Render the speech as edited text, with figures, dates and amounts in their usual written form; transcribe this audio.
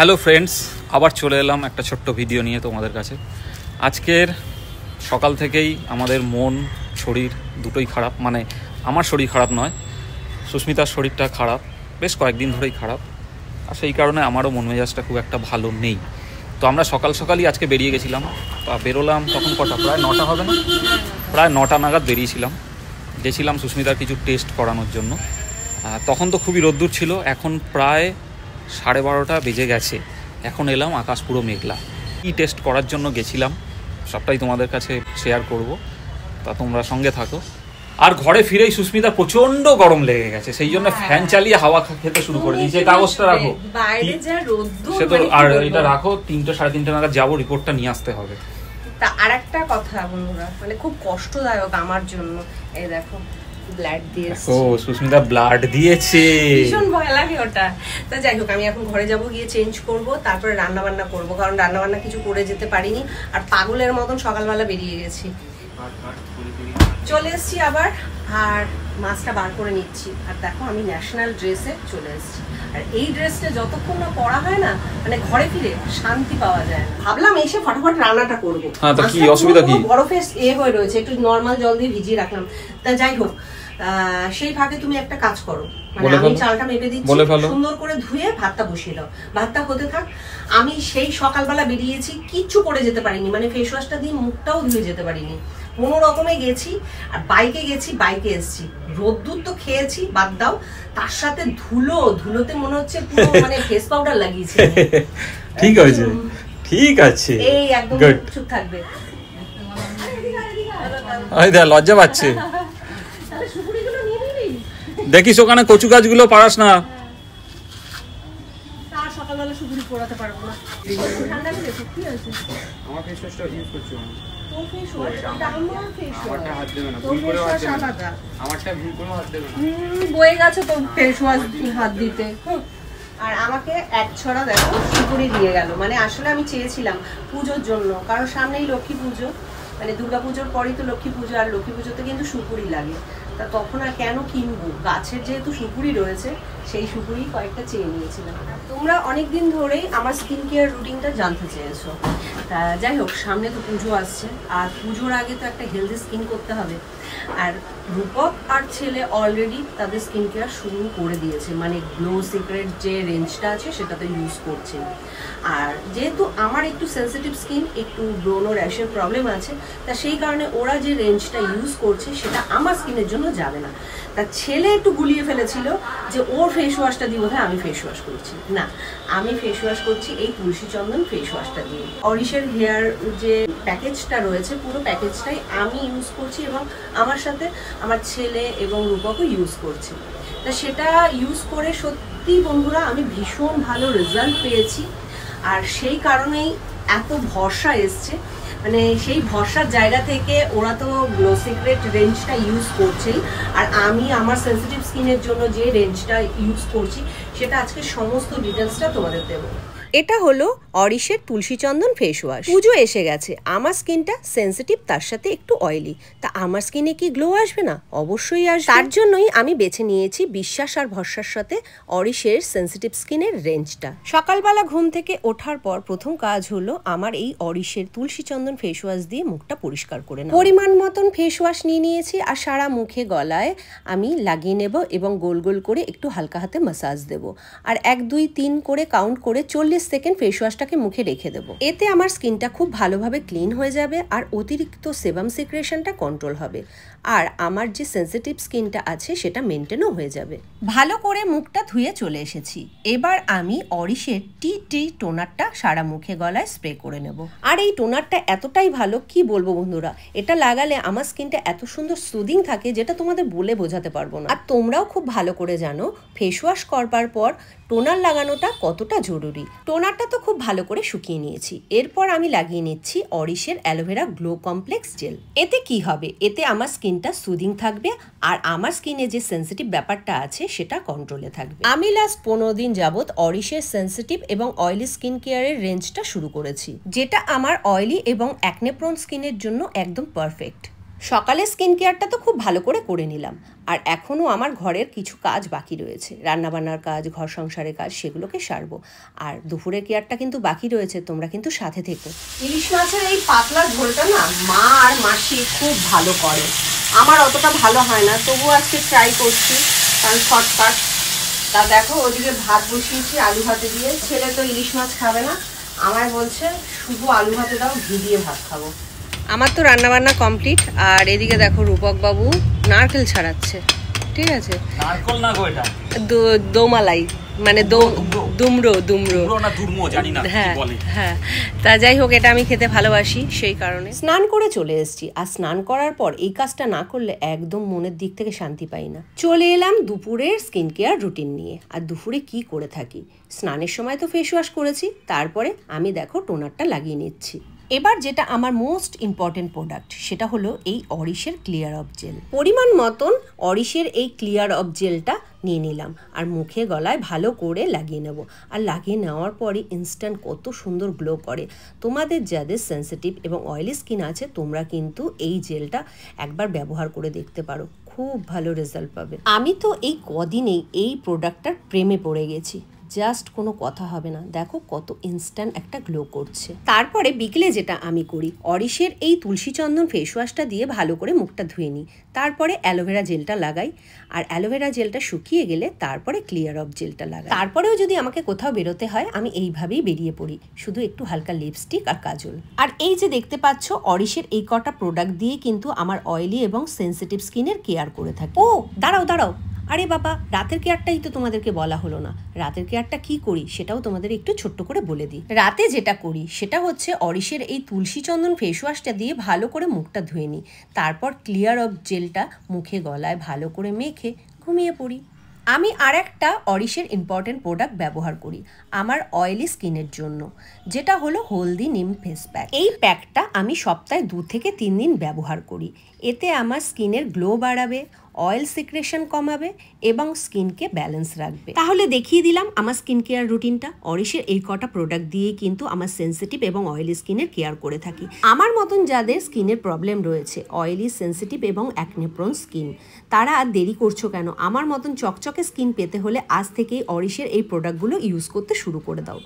Hello friends, আবার চলে এলাম একটা ছোট্ট ভিডিও নিয়ে তোমাদের কাছে। আজকের সকাল থেকেই আমাদের মন শরীর দুটোই খারাপ। মানে আমার শরীর খারাপ নয়, সুস্মিতার শরীরটা খারাপ, বেশ কয়েকদিন ধরেই খারাপ। আর সেই কারণে আমারও মন মেজাজটা খুব একটা ভালো নেই। তো আমরা সকাল সকালই আজকে বেরিয়ে গেছিলাম। তা বেরোলাম তখন কটা, প্রায় 9টা হবে না, প্রায় 9টা নাগাদ বেরিয়েছিলাম। গেছিলাম সুস্মিতার কিছু টেস্ট করানোর জন্য। তখন তো খুবই রোদ্দুর ছিল, এখন প্রায় 12:30 বেজে গেছে। এখন এলাম, আকাশ পুরো মেঘলা। কী টেস্ট করার জন্য গেছিলাম সবটাই তোমাদের কাছে শেয়ার করব, তা তোমরা সঙ্গে থাকো। আর ঘরে ফিরেই সুস্মিতা প্রচন্ড গরম লেগে গেছে, সেই জন্য ফ্যান চালিয়ে হাওয়া খেতে শুরু করে দিয়েছে। কাগজটা রাখো, সে তো আর এটা রাখো, 3টে সাড়ে 3টে নাগাদ যাবো, রিপোর্টটা নিয়ে আসতে হবে। তা আরেকটা কথা বন্ধুরা, মানে খুব কষ্টদায়ক আমার জন্য, এই দেখো ব্লাড দিয়েছে। ও সুস্মিতা ব্লাড দিয়েছে, ভীষণ ভয় লাগে ওটা। তা যাই হোক, আমি এখন ঘরে যাব, গিয়ে চেঞ্জ করব, তারপরে রান্না বান্না করব, কারণ রান্না বান্না কিছু করে যেতে পারিনি। আর পাগলের মতন সকালবেলা বেরিয়ে গেছি, চলে এসেছি আবার, আর মাছটা বার করে নিচ্ছি। আর দেখো আমি ন্যাশনাল ড্রেসে চলে এসেছি। আর এই ড্রেসটা যতক্ষণ না পরা হয় না, মানে ঘরে ফিরে শান্তি পাওয়া যায় না। ভাবলাম এসে ফটাফট রান্নাটা করবো। কি অসুবিধা কি, বরফে হয়ে রয়েছে, একটু নর্মাল জল দিয়ে ভিজিয়ে রাখলাম। তা যাই হোক, সেই ফাঁকে তুমি একটা কাজ করো, মানে আমি চালটা মেপে দিচ্ছি, সুন্দর করে ধুয়ে ভাতটা বসিয়ে দাও, ভাতটা হতে থাক। আমি সেই সকালবেলা বেরিয়েছি, কিচ্ছু করে যেতে পারিনি, মানে ফেস ওয়াশটা দিয়ে মুখটাও ধুয়ে যেতে পারিনি, কোনো রকমে গেছি। আর বাইকে গেছি, বাইকে এসছি, রোদ্দুর তো খেয়েছি, বাদ দাও, তার সাথে ধুলোতে মনে হচ্ছে পুরো মানে ফেস পাউডার লাগিয়েছি। ঠিক আছে, ঠিক আছে, এই একদম চুপ থাকবে। লজ্জা পাচ্ছে, দেখিস ওখানে কচু গাছগুলো পারাস না। তার সকালবেলা সুপুরি পোড়াতে পারবো না, ঠান্ডা লেগেছে। কি আছে আমার ফেস ওয়াশটা ইউজ করছি আমি। তোর ফেস ওয়াশ, এটা আমার ফেস ওয়াশ। আমারটা হাত দেবে না, তোর ফেস ওয়াশ আলাদা, আমারটা ভুল করে হাত দেবে না। বয়ে গেছে তোর ফেস ওয়াশ হাত দিতে। আর আমাকে এক ছড়া দেখো সুপুরি দিয়ে গেল। মানে আসলে আমি চেয়েছিলাম পুজোর জন্য, কারণ সামনেই লক্ষ্মী পুজো, মানে দুর্গাপুজোর পরেই তো লক্ষ্মী পুজো, আর লক্ষ্মী পুজোতে কিন্তু সুপুরি লাগে। তা তখন আর কেন কিনবো, গাছের যেহেতু সুপুরি রয়েছে, সেই সুপুরি কয়েকটা চেয়ে নিয়েছিলাম। তোমরা অনেকদিন ধরেই আমার স্কিন কেয়ার রুটিনটা জানতে চেয়েছো। তা যাই হোক, সামনে তো পুজো আসছে, আর পুজোর আগে তো একটা হেলদি স্কিন করতে হবে। আর রূপক আর ছেলে অলরেডি তাদের স্কিন কেয়ার শুরু করে দিয়েছে, মানে গ্লো সিক্রেট যে রেঞ্জটা আছে সেটা তো ইউজ করছে। আর যেহেতু আমার একটু সেন্সিটিভ স্কিন, একটু ব্রোনো র্যাশের প্রবলেম আছে, তা সেই কারণে ওরা যে রেঞ্জটা ইউজ করছে সেটা আমার স্কিনের জন্য যাবে না। তা ছেলে একটু গুলিয়ে ফেলেছিল যে ওর ফেস ওয়াশটা দিয়ে বোধহয় আমি ফেস ওয়াশ করছি। না, আমি ফেস ওয়াশ করছি এই তুলসী চন্দন ফেস ওয়াশটা দিয়ে। অরিশের হেয়ার যে প্যাকেজটা রয়েছে, পুরো প্যাকেজটাই আমি ইউজ করছি, এবং আমার সাথে আমার ছেলে এবং রূপকও ইউজ করছি। তা সেটা ইউজ করে সত্যি বন্ধুরা আমি ভীষণ ভালো রেজাল্ট পেয়েছি। আর সেই কারণেই এত ভরসা এসছে, মানে সেই ভরসার জায়গা থেকে ওরা তো গ্লো সিক্রেট রেঞ্জটা ইউজ করছেই, আর আমি আমার সেন্সিটিভ স্কিনের জন্য যে রেঞ্জটা ইউজ করছি সেটা আজকে সমস্ত ডিটেলসটা তোমাদের দেবো। এটা হলো অরিশের তুলসী চন্দন ফেস ওয়াশ। পুজো এসে গেছে, আমার স্কিনটা সেন্সিটিভ, তার সাথে একটু অয়েলি। তা আমার স্কিনে কি গ্লো আসবে না? অবশ্যই আসবে। তার জন্যই আমি বেছে নিয়েছি বিশ্বাস আর ভরসার সাথে অরিশের সেন্সিটিভ স্কিনের রেঞ্জটা। সকালবেলা ঘুম থেকে ওঠার পর প্রথম কাজ হলো আমার এই অরিশের তুলসী চন্দন ফেস ওয়াশ দিয়ে মুখটা পরিষ্কার করে নেব। পরিমাণ মতন ফেস ওয়াশ নিয়ে নিয়েছি, আর সারা মুখে গলায় আমি লাগিয়ে নেব, এবং গোল গোল করে একটু হালকা হাতে মাসাজ দেব। আর 1 2 3 করে কাউন্ট করে 40 সেকেন্ড ফেস ওয়াশটাকে মুখে রেখে দেবো। এতে আমার স্কিনটা খুব ভালোভাবে ক্লিন হয়ে যাবে, আর অতিরিক্ত সেবাম সিক্রেশনটা কন্ট্রোল হবে, আর আমার যে সেন্সিটিভ স্কিনটা আছে সেটা মেনটেনও হয়ে যাবে। ভালো করে মুখটা ধুয়ে চলে এসেছি। এবার আমি অরিশের টি টোনারটা সারা মুখে গলায় স্প্রে করে নেব। আর এই টোনারটা এতটাই ভালো, কি বলবো বন্ধুরা, এটা লাগালে আমার স্কিনটা এত সুন্দর সুদিং থাকে যেটা তোমাদের বলে বোঝাতে পারবো না। আর তোমরাও খুব ভালো করে জানো ফেস ওয়াশ করবার পর টোনার লাগানোটা কতটা জরুরি। টোনারটা তো খুব ভালো করে শুকিয়ে নিয়েছি। এরপর আমি লাগিয়ে নিচ্ছি অরিশের অ্যালোভেরা গ্লো কমপ্লেক্স জেল। এতে কি হবে, এতে আমার স্কিনটা সুদিং থাকবে, আর আমার স্কিনে যে সেন্সিটিভ ব্যাপারটা আছে সেটা কন্ট্রোলে থাকবে। আমি লাস্ট 15 দিন যাবত অরিশের সেন্সিটিভ এবং অয়েলি স্কিন কেয়ারের রেঞ্জটা শুরু করেছি, যেটা আমার অয়েলি এবং অ্যাকনে প্রোন স্কিনের জন্য একদম পারফেক্ট। সকালে স্কিন কেয়ারটা তো খুব ভালো করে নিলাম, আর এখনও আমার ঘরের কিছু কাজ বাকি রয়েছে, রান্নাবান্নার কাজ, ঘর সংসারের কাজ, সেগুলোকে সারবো। আর দুপুরের কেয়ারটা কিন্তু বাকি রয়েছে, তোমরা কিন্তু সাথে থেকো। ইলিশ মাছের এই পাতলা ঝোলটা না মা আর মাসি খুব ভালো করে, আমার অতটা ভালো হয় না, তবুও আজকে ট্রাই করছি কারণ শর্টকাট। তা দেখো ওদিকে ভাত বসিয়েছি আলু ভাতে দিয়ে, ছেলে তো ইলিশ মাছ খাবে না, আমায় বলছে শুধু আলু ভাতে দাও, ঘি দিয়ে ভাত খাবো। আমার তো রান্নাবান্না কমপ্লিট, আর এদিকে দেখো রূপক বাবু নারকেল ছাড়াচ্ছে। ঠিক আছে, নারকেল না গো, এটা দোমালাই, মানে দুমড়ো না দুর্মো, জানি না হ্যাঁ কি বলে। হ্যাঁ, তা যাই হোক, এটা আমি খেতে ভালোবাসি, সেই কারণে স্নান করে চলে এসেছি। আর স্নান করার পর এই কাজটা না করলে একদম মনের দিক থেকে শান্তি পাই না। চলে এলাম দুপুরের স্কিন কেয়ার রুটিন নিয়ে। আর দুপুরে কি করে থাকি, স্নানের সময় তো ফেস ওয়াশ করেছি, তারপরে আমি দেখো টোনারটা লাগিয়ে নিচ্ছি। এবার যেটা আমার মোস্ট ইম্পর্টেন্ট প্রোডাক্ট, সেটা হলো এই অরিশের ক্লিয়ার অফ জেল। পরিমাণ মতন অরিশের এই ক্লিয়ার অফ জেলটা নিয়ে নিলাম, আর মুখে গলায় ভালো করে লাগিয়ে নেব। আর লাগিয়ে নেওয়ার পরই ইনস্ট্যান্ট কত সুন্দর গ্লো করে। তোমাদের যাদের সেন্সিটিভ এবং অয়েলি স্কিন আছে, তোমরা কিন্তু এই জেলটা একবার ব্যবহার করে দেখতে পারো, খুব ভালো রেজাল্ট পাবে। আমি তো এই কদিনেই এই প্রোডাক্টটার প্রেমে পড়ে গেছি, জাস্ট কোনো কথা হবে না। দেখো কত ইনস্ট্যান্ট একটা গ্লো করছে। তারপরে বিকেলে যেটা আমি করি, অরিশের এই তুলসী চন্দন ফেস ওয়াশটা দিয়ে ভালো করে মুখটা ধুয়ে নিই, তারপরে অ্যালোভেরা জেলটা লাগাই, আর অ্যালোভেরা জেলটা শুকিয়ে গেলে তারপরে ক্লিয়ার অফ জেলটা লাগাই। তারপরেও যদি আমাকে কোথাও বেরোতে হয়, আমি এইভাবেই বেরিয়ে পড়ি, শুধু একটু হালকা লিপস্টিক আর কাজল। আর এই যে দেখতে পাচ্ছ, অরিশের এই কটা প্রোডাক্ট দিয়ে কিন্তু আমার অয়েলি এবং সেন্সিটিভ স্কিনের কেয়ার করে থাকি। ও দাঁড়াও, আরে বাবা, রাতের কেয়ারটাই তো তোমাদেরকে বলা হলো না। রাতের কেয়ারটা কি করি সেটাও তোমাদের একটু ছোট্ট করে বলে দিই। রাতে যেটা করি সেটা হচ্ছে অরিশের এই তুলসী চন্দন ফেস ওয়াশটা দিয়ে ভালো করে মুখটা ধুয়ে নিই, তারপর ক্লিয়ার অফ জেলটা মুখে গলায় ভালো করে মেখে ঘুমিয়ে পড়ি। আমি আর একটা অরিশের ইম্পর্টেন্ট প্রোডাক্ট ব্যবহার করি আমার অয়েলি স্কিনের জন্য, যেটা হলো হলদি নিম ফেস প্যাক। এই প্যাকটা আমি সপ্তাহে 2 থেকে 3 দিন ব্যবহার করি। এতে আমার স্কিনের গ্লো বাড়াবে, অয়েল সিক্রেশন কমাবে এবং স্কিনকে ব্যালেন্স রাখবে। তাহলে দেখিয়ে দিলাম আমার স্কিন কেয়ার রুটিনটা। অরিশের এই কটা প্রোডাক্ট দিয়ে কিন্তু আমার সেন্সিটিভ এবং অয়েলি স্কিনের কেয়ার করে থাকি। আমার মতন যাদের স্কিনের প্রবলেম রয়েছে, অয়েলি, সেন্সিটিভ এবং অ্যাকনে প্রোন স্কিন, তারা আর দেরি করছো কেন? আমার মতন চকচকে স্কিন পেতে হলে আজ থেকেই অরিশের এই প্রোডাক্টগুলো ইউজ করতে শুরু করে দাও।